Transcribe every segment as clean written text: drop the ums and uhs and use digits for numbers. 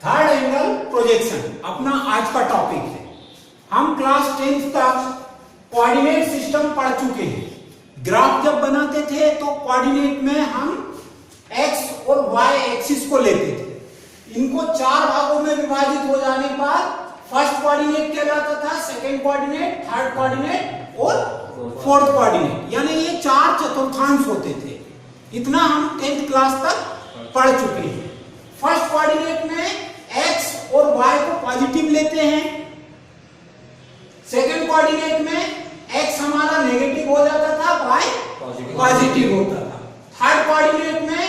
Third angle projection अपना आज का टॉपिक है। हम क्लास 10th तक कोऑर्डिनेट सिस्टम पढ़ चुके हैं। ग्राफ जब बनाते थे तो कोऑर्डिनेट में हम एक्स और वाई एक्सिस को लेते थे। इनको चार भागों में विभाजित हो जाने पर फर्स्ट कोऑर्डिनेट कहलाता था, सेकंड कोऑर्डिनेट, थर्ड कोऑर्डिनेट और फोर्थ कोऑर्डिनेट, यानी ये चार चतुर्थांश होते थे। इतना हम 10th क्लास तक पढ़ चुके हैं। फर्स्ट कोऑर्डिनेट में एक्स और वाई को पॉजिटिव लेते हैं, सेकंड कोऑर्डिनेट में एक्स हमारा नेगेटिव हो जाता था, वाई पॉजिटिव होता था। थर्ड कोऑर्डिनेट में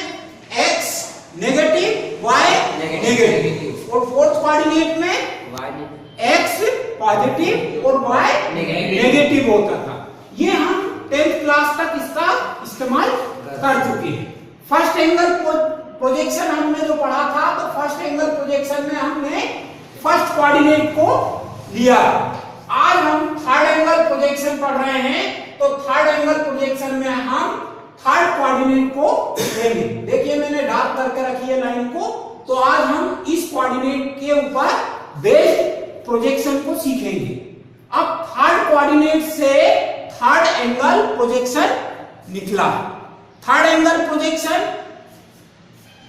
एक्स नेगेटिव, वाई नेगेटिव, और फोर्थ कोऑर्डिनेट में एक्स पॉजिटिव और वाई नेगेटिव होता था। ये हम 10th क्लास तक इसका इस्तेमाल कर चुके हैं। फर्स्ट एंगल प्रोजेक्शन हमने जो पढ़ा था, तो फर्स्ट एंगल प्रोजेक्शन में हमने फर्स्ट कोऑर्डिनेट को लिया। आज हम थर्ड एंगल प्रोजेक्शन पढ़ रहे हैं, तो थर्ड एंगल प्रोजेक्शन में हम थर्ड कोऑर्डिनेट को लेंगे। देखिए मैंने डार्क करके रखी है लाइन को। तो आज हम इस कोऑर्डिनेट के ऊपर बेस्ड प्रोजेक्शन को सीखेंगे। अब थर्ड कोऑर्डिनेट से थर्ड एंगल प्रोजेक्शन निकला। थर्ड एंगल प्रोजेक्शन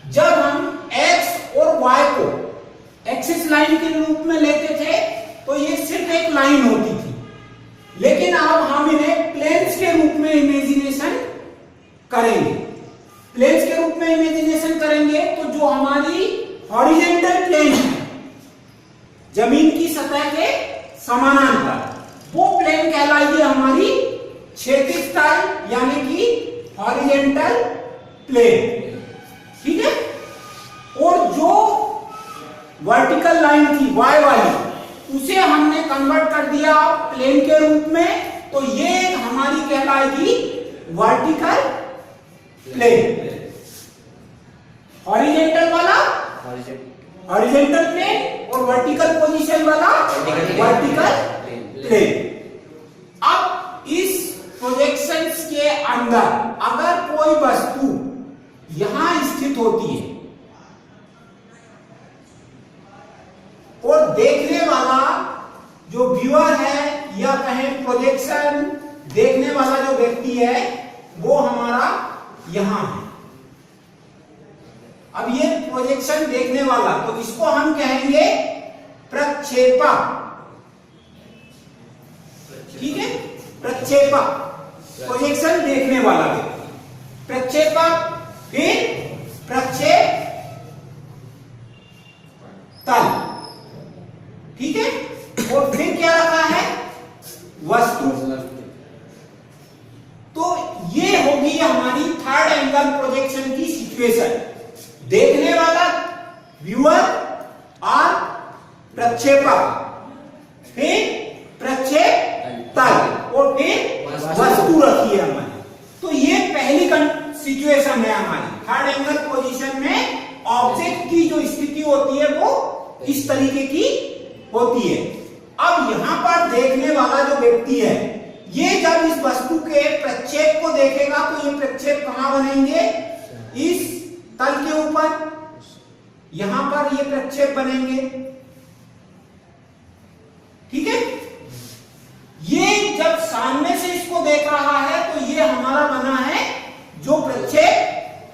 जब हम x और y को एक्सिस लाइन के रूप में लेते थे तो ये सिर्फ एक लाइन होती थी, लेकिन अब हम इन्हें प्लेन्स के रूप में इमेजिनेशन करेंगे। प्लेन्स के रूप में इमेजिनेशन करेंगे तो जो हमारी हॉरिजॉन्टल प्लेन है, जमीन की सतह के समानांतर, वो प्लेन कहलाएगी हमारी क्षैतिज तल, यानी कि हॉरिजॉन्टल प्लेन। ठीक है। और जो वर्टिकल लाइन थी y वाली, उसे हमने कन्वर्ट कर दिया प्लेन के रूप में, तो ये हमारी कहलाएगी वर्टिकल प्लेन। हॉरिजॉन्टल वाला हॉरिजॉन्टल प्लेन और वर्टिकल पोजीशन वाला वर्टिकल प्लेन। अब इस प्रोजेक्शंस के अंदर अगर कोई वस्तु यहां स्थित होती है और देखने वाला जो व्यूअर है, या कहें प्रोजेक्शन देखने वाला जो व्यक्ति है, वो हमारा यहां है। अब ये प्रोजेक्शन देखने वाला, तो इसको हम कहेंगे प्रक्षेपक। ठीक है, प्रक्षेपक प्रोजेक्शन देखने वाला व्यक्ति, प्रक्षेपक। फिर प्रक्षेप तल, ठीक है, और फिर क्या रखा है, वस्तु। तो ये होगी हमारी थर्ड एंगल प्रोजेक्शन की सिचुएशन। देखने वाला व्यूअर और प्रक्षेपक, फिर प्रक्षेप तल, और फिर वस्तु रखी है हमारी। तो ये पहली सिचुएशन है हमारी। थर्ड एंगल पोजीशन में ऑब्जेक्ट की जो स्थिति होती है वो इस तरीके की होती है। अब यहां पर देखने वाला जो व्यक्ति है, ये जब इस वस्तु के प्रक्षेप को देखेगा तो ये प्रक्षेप कहां बनेंगे, इस तल के ऊपर, यहां पर ये प्रक्षेप बनेंगे। ठीक है। ये जब सामने से इसको देख रहा है तो ये हमारा बना है जो प्रक्षेप,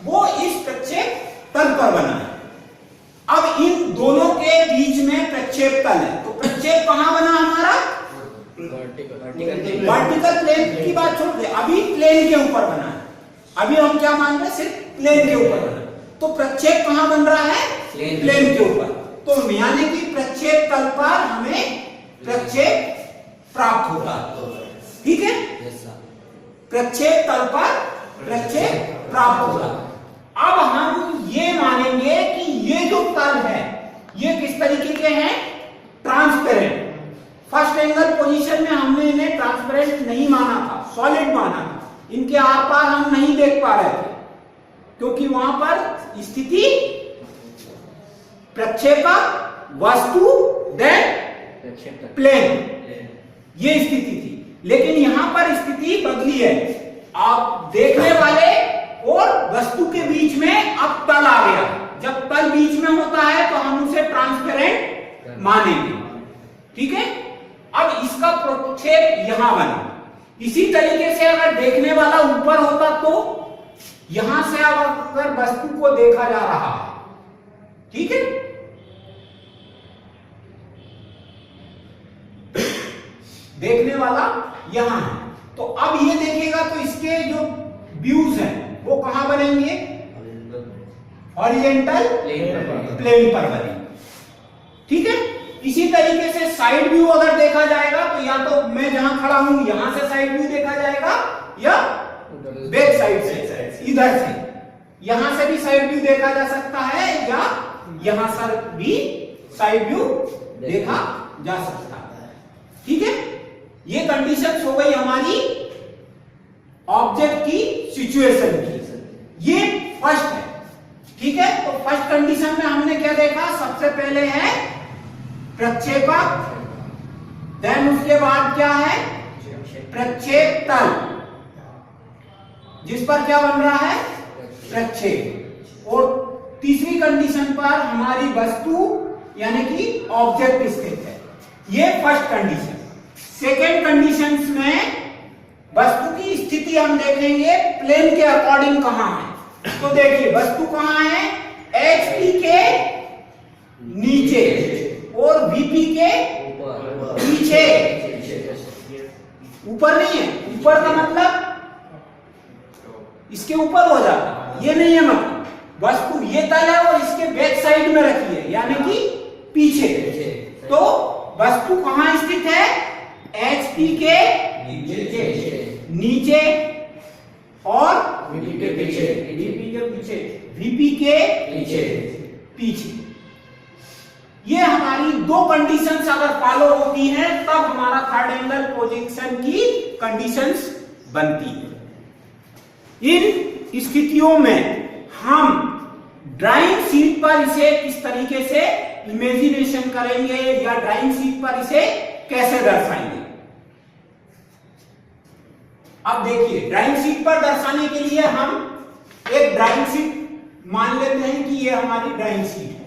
वो इस प्रक्षेप तल पर बना है। अब इन दोनों के बीच में प्रक्षेप तल है, तो प्रक्षेप कहां बना हमारा, वर्टिकल प्लेन की बात छोड़ दे, अभी प्लेन के ऊपर बना है। अभी हम क्या मान रहे हैं, सिर्फ प्लेन के ऊपर बना है। तो प्रक्षेप कहां बन रहा है, प्लेन के ऊपर। तो यानी कि प्रक्षेप तल पर हमें प्रक्षेप प्राप्त होगा। ठीक है, प्रक्षेप तल पर प्रक्षेप प्राप्त होगा। अब हम ये मानेंगे कि ये जो तल है, ये किस तरीके के हैं, ट्रांसपेरेंट। फर्स्ट एंगल पोजीशन में हमने इन्हें ट्रांसपेरेंट नहीं माना था, सॉलिड माना था। इनके आर पार हम नहीं देख पा रहे थे, क्योंकि वहां पर स्थिति प्रक्षेपक, वस्तु, देन प्लेन, ये स्थिति थी। लेकिन यहां पर स्थिति बदली है। आप देखने वाले और वस्तु के बीच में अब तल आ गया। जब तल बीच में होता है तो हम उसे ट्रांसपेरेंट मानेंगे। ठीक है, अब इसका प्रोक्षेप यहां बना। इसी तरीके से अगर देखने वाला ऊपर होता तो यहां से अगर वस्तु को देखा जा रहा है, ठीक है, देखने वाला यहां है, तो अब ये देखेगा तो इसके जो व्यूज हैं वो कहां बनेंगे? हॉरिजॉन्टल प्लेन पर बनेंगे। ठीक है, इसी तरीके से साइड व्यू अगर देखा जाएगा तो या तो मैं जहां खड़ा हूं यहां से साइड व्यू देखा जाएगा या बैक साइड से, इधर से, यहां से भी साइड व्यू देखा जा सकता है या यहां से भी साइड व्यू देखा जा सकता है। ठीक है, ये कंडीशंस हो गई हमारी ऑब्जेक्ट की सिचुएशन की। ये फर्स्ट है। ठीक है, तो फर्स्ट कंडीशन में हमने क्या देखा? सबसे पहले है प्रक्षेपक, देन उसके बाद क्या है? प्रक्षेप तल, जिस पर क्या बन रहा है? प्रक्षेप। और तीसरी कंडीशन पर हमारी वस्तु यानी कि ऑब्जेक्ट स्थित है। ये फर्स्ट कंडीशन। सेकेंड कंडीशंस में वस्तु की स्थिति हम देखेंगे प्लेन के अकॉर्डिंग कहां है। तो देखिए वस्तु कहां है? HP के नीचे और VP के पीछे। ऊपर नहीं है, ऊपर का मतलब इसके ऊपर हो जाता है, ये नहीं है मतलब। वस्तु ये तल है और इसके बैक साइड में रखी है यानी कि पीछे। तो वस्तु कहां स्थित है? HP के नीचे और VP के पीछे। ये हमारी दो कंडीशंस अगर फॉलो होती हैं तब हमारा थर्ड एंगल प्रोजेक्शन की कंडीशंस बनती है। इन स्थितियों में हम ड्राइंग शीट पर इसे किस तरीके से इमेजिनेशन करेंगे या ड्राइंग शीट पर इसे कैसे दर्शाएंगे। अब देखिए ड्राइंग शीट पर दर्शाने के लिए हम एक ड्राइंग शीट मान लेते हैं कि ये हमारी ड्राइंग शीट है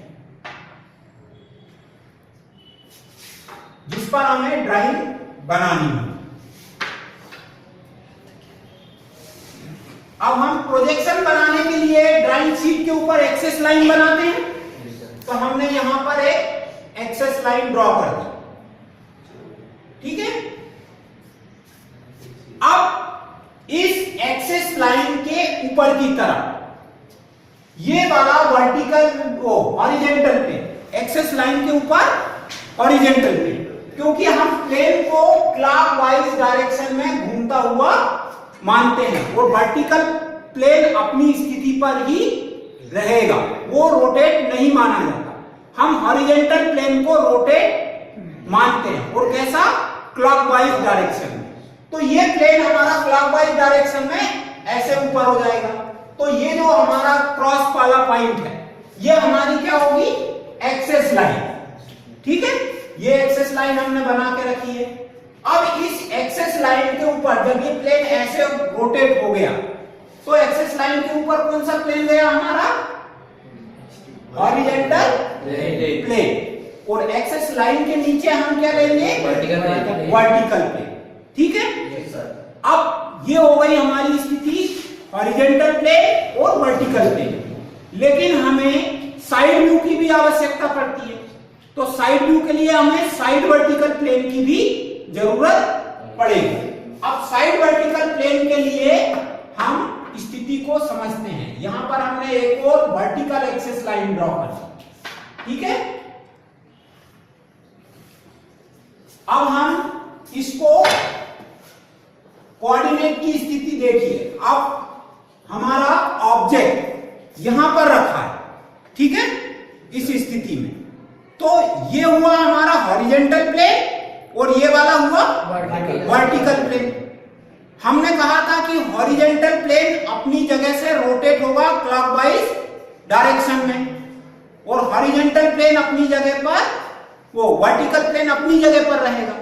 जिस पर हमें ड्राइंग बनानी है। अब हम प्रोजेक्शन बनाने के लिए ड्राइंग शीट के ऊपर एक्सेस लाइन बनाते हैं, तो हमने यहां पर एक एक्सेस लाइन ड्रॉ कर दी। ठीक है, अब इस एक्सेस लाइन के ऊपर की तरफ ये वाला vertical horizontal plane, axis line के ऊपर हॉरिजॉन्टल प्लेन, क्योंकि हम प्लेन को क्लॉकवाइज डायरेक्शन में घूमता हुआ मानते हैं और वर्टिकल प्लेन अपनी स्थिति पर ही रहेगा, वो रोटेट नहीं माना जाता। हम हॉरिजॉन्टल प्लेन को रोटेट मानते हैं और कैसा? क्लॉकवाइज डायरेक्शन में। तो ये प्लेन हमारा क्लॉकवाइज डायरेक्शन में ऐसे ऊपर हो जाएगा। तो ये जो हमारा क्रॉस वाला पॉइंट है ये हमारी क्या होगी? Axis line. ठीक है, ये एक्सेस लाइन हमने बना के रखी है। अब इस एक्सेस लाइन के ऊपर जब ये प्लेन ऐसे रोटेट हो गया तो एक्सेस लाइन के ऊपर कौन सा प्लेन गया? हमारा हॉरिजॉन्टल प्लेन। और एक्सेस लाइन के नीचे हम क्या लेंगे? Vertical plane. ठीक है, अब ये हो गई हमारी स्थिति हॉरिजॉन्टल प्लेन और वर्टिकल प्लेन। लेकिन हमें साइड व्यू की भी आवश्यकता पड़ती है, तो साइड व्यू के लिए हमें साइड वर्टिकल प्लेन की भी जरूरत पड़ेगी। अब साइड वर्टिकल प्लेन के लिए हम स्थिति को समझते हैं। यहां पर हमने एक और वर्टिकल एक्सेस लाइन ड्रॉ कर दी। ठीक है, अब हम इसको कोऑर्डिनेट की स्थिति देखिए। अब हमारा ऑब्जेक्ट यहां पर रखा है, ठीक है, इस स्थिति में, तो ये हुआ हमारा हॉरिजॉन्टल प्लेन और ये वाला हुआ वर्टिकल प्लेन। हमने कहा था कि हॉरिजॉन्टल प्लेन अपनी जगह से रोटेट होगा क्लॉकवाइज डायरेक्शन में और हॉरिजॉन्टल प्लेन अपनी जगह पर, वो वर्टिकल प्लेन अपनी जगह पर रहेगा।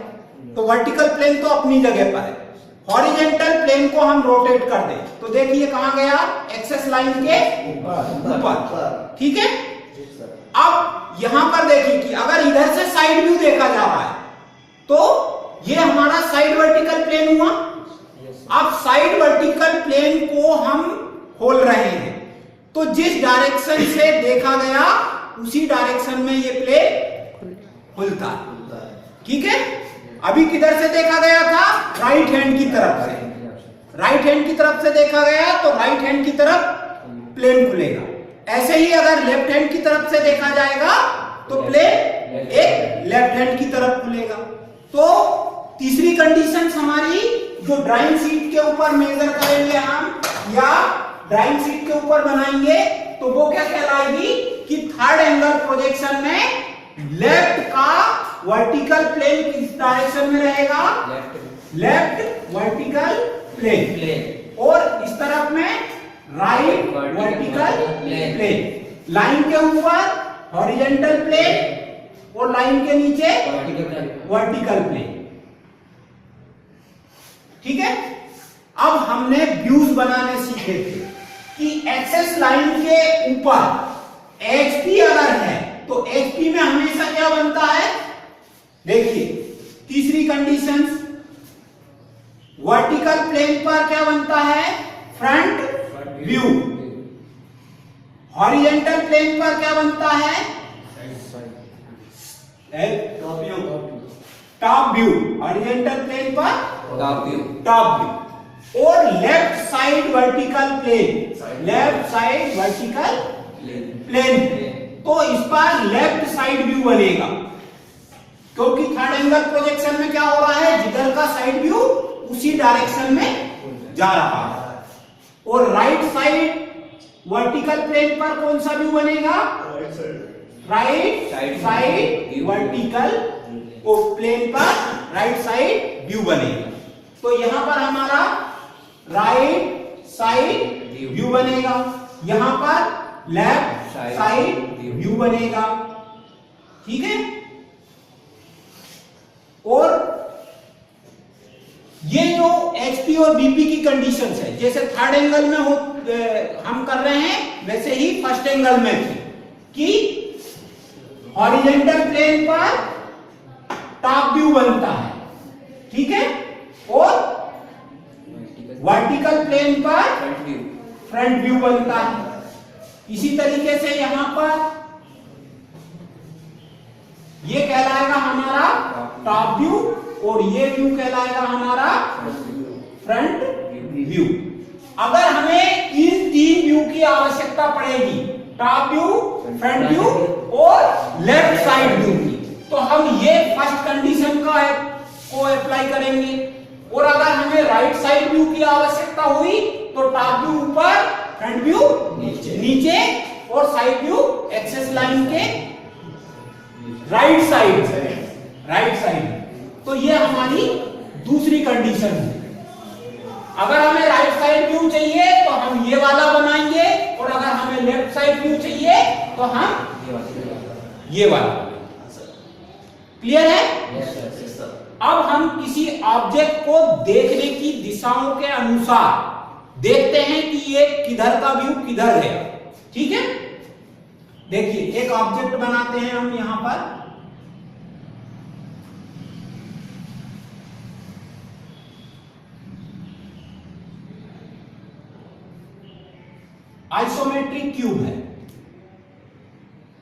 तो वर्टिकल प्लेन तो अपनी जगह पर है, हॉरिजॉन्टल प्लेन को हम रोटेट कर दें तो देखिए कहां गया? एक्सेस लाइन के ऊपर। ठीक है, अब यहां पर देखिए कि अगर इधर से साइड व्यू देखा जा रहा है तो ये हमारा साइड वर्टिकल प्लेन हुआ। अब साइड वर्टिकल प्लेन को हम खोल रहे हैं, तो जिस डायरेक्शन से देखा गया उसी डायरेक्शन में ये प्लेन खुलता है। ठीक है, अभी किधर से देखा गया था? राइट हैंड की तरफ से। राइट हैंड की तरफ से देखा गया तो राइट हैंड की तरफ प्लेन खुलेगा। ऐसे ही अगर लेफ्ट हैंड की तरफ से देखा जाएगा तो प्लेन एक लेफ्ट हैंड की तरफ खुलेगा। तो तीसरी कंडीशन हमारी जो ड्राइंग शीट के ऊपर मेजर करेंगे हम या ड्राइंग शीट के ऊपर बनाएंगे तो वो क्या कहलाएगी कि थर्ड एंगल प्रोजेक्शन में लेफ्ट का वर्टिकल प्लेन किस डायरेक्शन में रहेगा? Left vertical plane. और इस तरफ में राइट वर्टिकल प्लेन। लाइन के ऊपर हॉरिजॉन्टल प्लेन और लाइन के नीचे वर्टिकल प्लेन। ठीक है, अब हमने व्यूज बनाने सीखे थे कि एक्सेस लाइन के ऊपर एचपी अगर है तो एचपी में हमेशा क्या बनता है? देखिए तीसरी कंडीशन, वर्टिकल प्लेन पर क्या बनता है? Front view. हॉरिजॉन्टल प्लेन पर क्या बनता है? Top view. हॉरिजॉन्टल प्लेन पर टॉप व्यू। और left side vertical plane, left side vertical plane तो इस पर लेफ्ट साइड व्यू बनेगा, क्योंकि थर्ड एंगल प्रोजेक्शन में क्या हो रहा है? जिधर का साइड व्यू उसी डायरेक्शन में जा रहा है। और राइट साइड वर्टिकल प्लेन पर कौन सा व्यू बनेगा? राइट साइड वर्टिकल प्लेन पर राइट साइड व्यू बनेगा। तो यहां पर हमारा राइट साइड व्यू बनेगा, यहां पर लेफ्ट साइड व्यू बनेगा। ठीक है, और ये जो एचपी और बीपी की कंडीशंस है, जैसे थर्ड एंगल में हम कर रहे हैं वैसे ही फर्स्ट एंगल में थी कि हॉरिजॉन्टल प्लेन पर टॉप व्यू बनता है, ठीक है, और वर्टिकल प्लेन पर फ्रंट व्यू बनता है। इसी तरीके से यहां पर ये कहलाएगा हमारा टॉप व्यू और ये व्यू कहलाएगा हमारा फ्रंट व्यू। अगर हमें इन तीन व्यू की आवश्यकता पड़ेगी, टॉप व्यू, फ्रंट व्यू और लेफ्ट साइड व्यू की, तो हम ये फर्स्ट कंडीशन को अप्लाई करेंगे। और अगर हमें राइट साइड व्यू की आवश्यकता हुई तो टॉप व्यू ऊपर, फ्रंट व्यू नीचे और साइड व्यू एक्सेस लाइन के राइट साइड। तो ये हमारी दूसरी कंडीशन है। अगर हमें राइट साइड व्यू चाहिए तो हम ये वाला बनाएंगे, और अगर हमें लेफ्ट साइड व्यू चाहिए तो हम ये वाला। क्लियर है? अब हम किसी ऑब्जेक्ट को देखने की दिशाओं के अनुसार देखते हैं कि ये किधर का व्यू किधर है। ठीक है, देखिए एक ऑब्जेक्ट बनाते हैं हम यहां पर। आइसोमेट्रिक क्यूब है।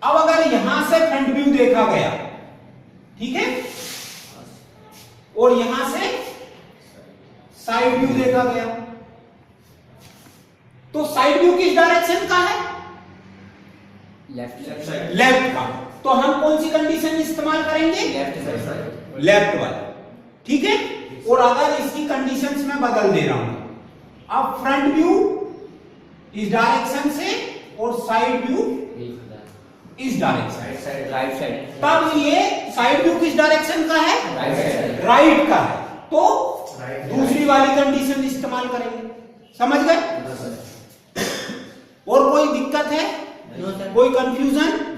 अब अगर यहां से फ्रंट व्यू देखा गया, ठीक है, और यहां से साइड व्यू देखा गया, तो साइड व्यू किस डायरेक्शन का है? लेफ्ट का। तो हम कौन सी कंडीशन इस्तेमाल करेंगे? लेफ्ट वाला। ठीक है, और अगर इसकी कंडीशंस में बदल दे रहा हूं, अब फ्रंट व्यू इस डायरेक्शन से और साइड व्यू इस डायरेक्शन, राइट साइड, तब ये साइड व्यू किस डायरेक्शन का है? राइट का है। तो दूसरी वाली कंडीशन इस्तेमाल करेंगे। समझ गए? और कोई दिक्कत है? कोई कंफ्यूजन?